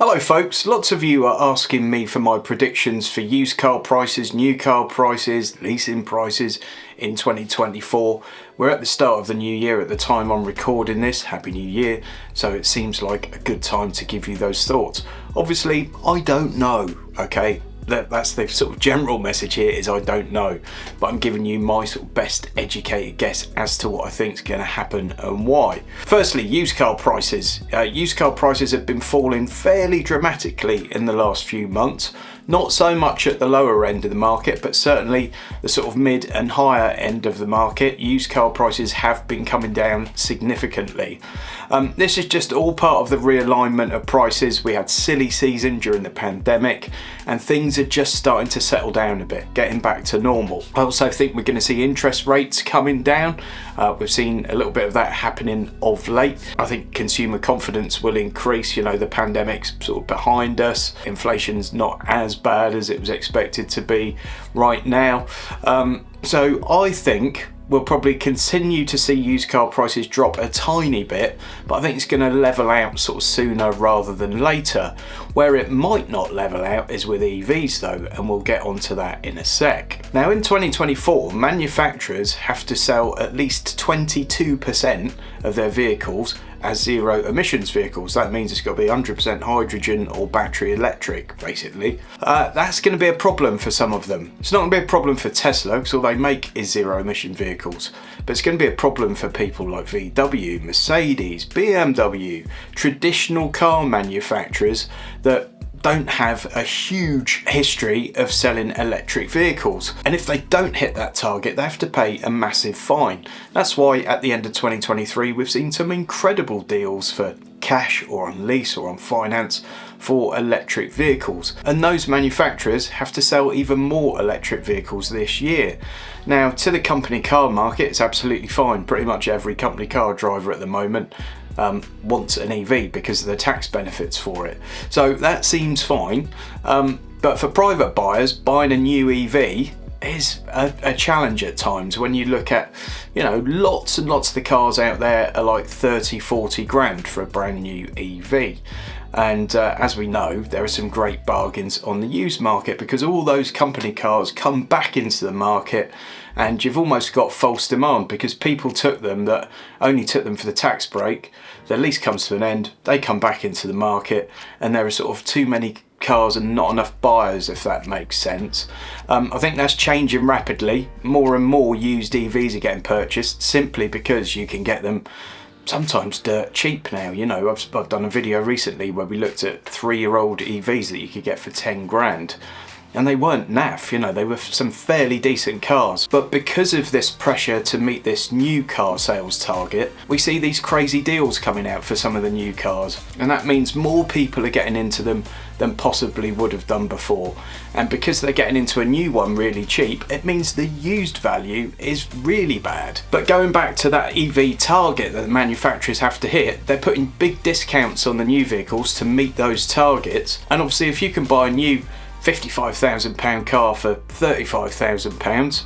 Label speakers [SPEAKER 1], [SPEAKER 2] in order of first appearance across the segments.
[SPEAKER 1] Hello folks, lots of you are asking me for my predictions for used car prices, new car prices, leasing prices in 2024. We're at the start of the new year at the time I'm recording this. Happy New Year. So it seems like a good time to give you those thoughts. Obviously, I don't know, okay? That's the sort of general message here, is I don't know, but I'm giving you my sort of best educated guess as to what I think is going to happen and why. Firstly, used car prices. Used car prices have been falling fairly dramatically in the last few months. Not so much at the lower end of the market, but certainly the sort of mid and higher end of the market. Used car prices have been coming down significantly. This is just all part of the realignment of prices. We had silly season during the pandemic and things are just starting to settle down a bit, getting back to normal. I also think we're going to see interest rates coming down. We've seen a little bit of that happening of late. I think consumer confidence will increase. You know, the pandemic's sort of behind us. Inflation's not as bad as it was expected to be right now. So I think we'll probably continue to see used car prices drop a tiny bit, but I think it's going to level out sort of sooner rather than later. Where it might not level out is with EVs though, and we'll get onto that in a sec. Now in 2024, manufacturers have to sell at least 22% of their vehicles as zero emissions vehicles. That means it's got to be 100% hydrogen or battery electric, basically. That's going to be a problem for some of them. It's not going to be a problem for Tesla, because all they make is zero emission vehicles, but it's going to be a problem for people like VW, Mercedes, BMW, traditional car manufacturers that don't have a huge history of selling electric vehicles. And if they don't hit that target, they have to pay a massive fine. That's why at the end of 2023, we've seen some incredible deals for cash or on lease or on finance for electric vehicles. And those manufacturers have to sell even more electric vehicles this year. Now, to the company car market, it's absolutely fine. Pretty much every company car driver at the moment wants an EV because of the tax benefits for it. So that seems fine. But for private buyers, buying a new EV is a challenge at times. When you look at, you know, lots and lots of the cars out there are like 30, 40 grand for a brand new EV. And as we know, there are some great bargains on the used market because all those company cars come back into the market and you've almost got false demand because people took them that only took them for the tax break. Their lease comes to an end, they come back into the market, and there are sort of too many cars and not enough buyers, if that makes sense. I think that's changing rapidly. More and more used EVs are getting purchased simply because you can get them sometimes dirt cheap now. You know, I've done a video recently where we looked at 3-year-old EVs that you could get for 10 grand. And they weren't naff, you know, they were some fairly decent cars. But because of this pressure to meet this new car sales target, we see these crazy deals coming out for some of the new cars. And that means more people are getting into them than possibly would have done before. And because they're getting into a new one really cheap, it means the used value is really bad. But going back to that EV target that the manufacturers have to hit, they're putting big discounts on the new vehicles to meet those targets. And obviously if you can buy a new £55,000 car for £35,000,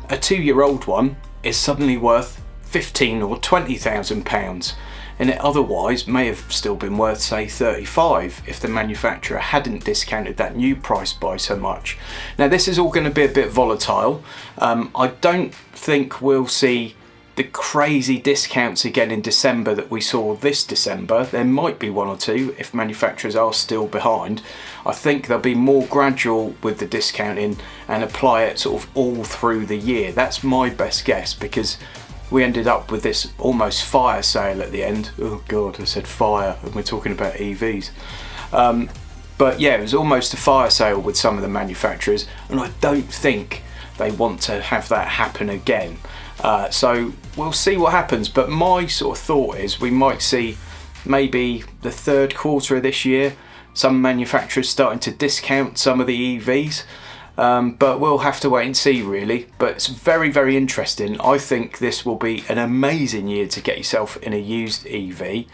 [SPEAKER 1] a 2-year-old one is suddenly worth £15,000 or £20,000, and it otherwise may have still been worth, say, £35,000 if the manufacturer hadn't discounted that new price by so much. Now this is all going to be a bit volatile. I don't think we'll see the crazy discounts again in December that we saw this December. There might be one or two if manufacturers are still behind. I think they'll be more gradual with the discounting and apply it sort of all through the year. That's my best guess, because we ended up with this almost fire sale at the end. Oh God, I said fire, and we're talking about EVs. But yeah, it was almost a fire sale with some of the manufacturers, and I don't think they want to have that happen again. So we'll see what happens, but my sort of thought is we might see maybe the third quarter of this year some manufacturers starting to discount some of the EVs, but we'll have to wait and see really. But it's very, very interesting. I think this will be an amazing year to get yourself in a used EV,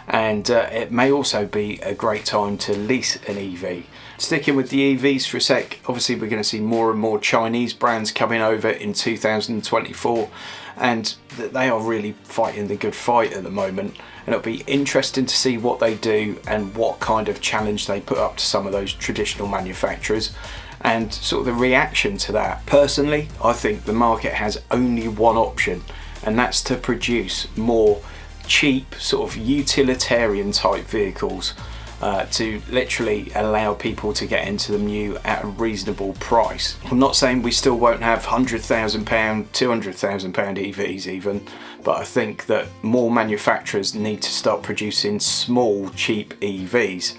[SPEAKER 1] and it may also be a great time to lease an EV. Sticking with the EVs for a sec, obviously we're going to see more and more Chinese brands coming over in 2024, and they are really fighting the good fight at the moment, and it'll be interesting to see what they do and what kind of challenge they put up to some of those traditional manufacturers and sort of the reaction to that. Personally, I think the market has only one option, and that's to produce more cheap sort of utilitarian type vehicles to literally allow people to get into them new at a reasonable price. I'm not saying we still won't have £100,000, £200,000 EVs even, but I think that more manufacturers need to start producing small, cheap EVs.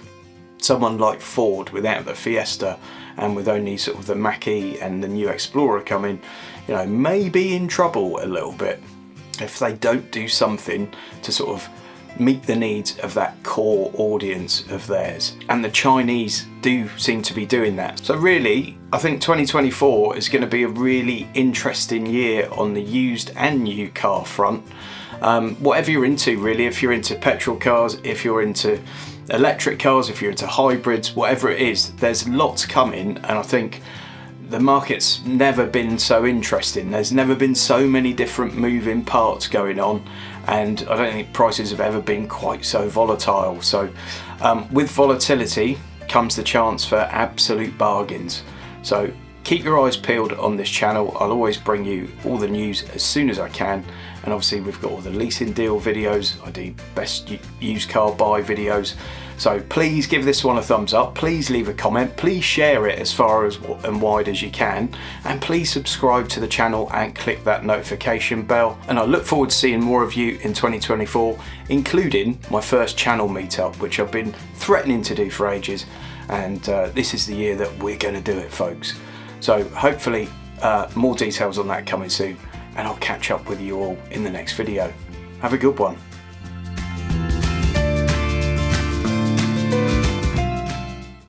[SPEAKER 1] Someone like Ford without the Fiesta and with only sort of the Mach-E and the new Explorer coming, you know, may be in trouble a little bit if they don't do something to sort of meet the needs of that core audience of theirs. And the Chinese do seem to be doing that. So really, I think 2024 is going to be a really interesting year on the used and new car front. Whatever you're into really, if you're into petrol cars, if you're into electric cars, if you're into hybrids, whatever it is, there's lots coming, and I think the market's never been so interesting. There's never been so many different moving parts going on, and I don't think prices have ever been quite so volatile. So with volatility comes the chance for absolute bargains. So keep your eyes peeled on this channel. I'll always bring you all the news as soon as I can, and obviously we've got all the leasing deal videos. I do best used car buy videos. So please give this one a thumbs up, please leave a comment, please share it as far as and wide as you can, and please subscribe to the channel and click that notification bell. And I look forward to seeing more of you in 2024, including my first channel meetup, which I've been threatening to do for ages, and this is the year that we're going to do it, folks. So hopefully more details on that coming soon, and I'll catch up with you all in the next video. Have a good one.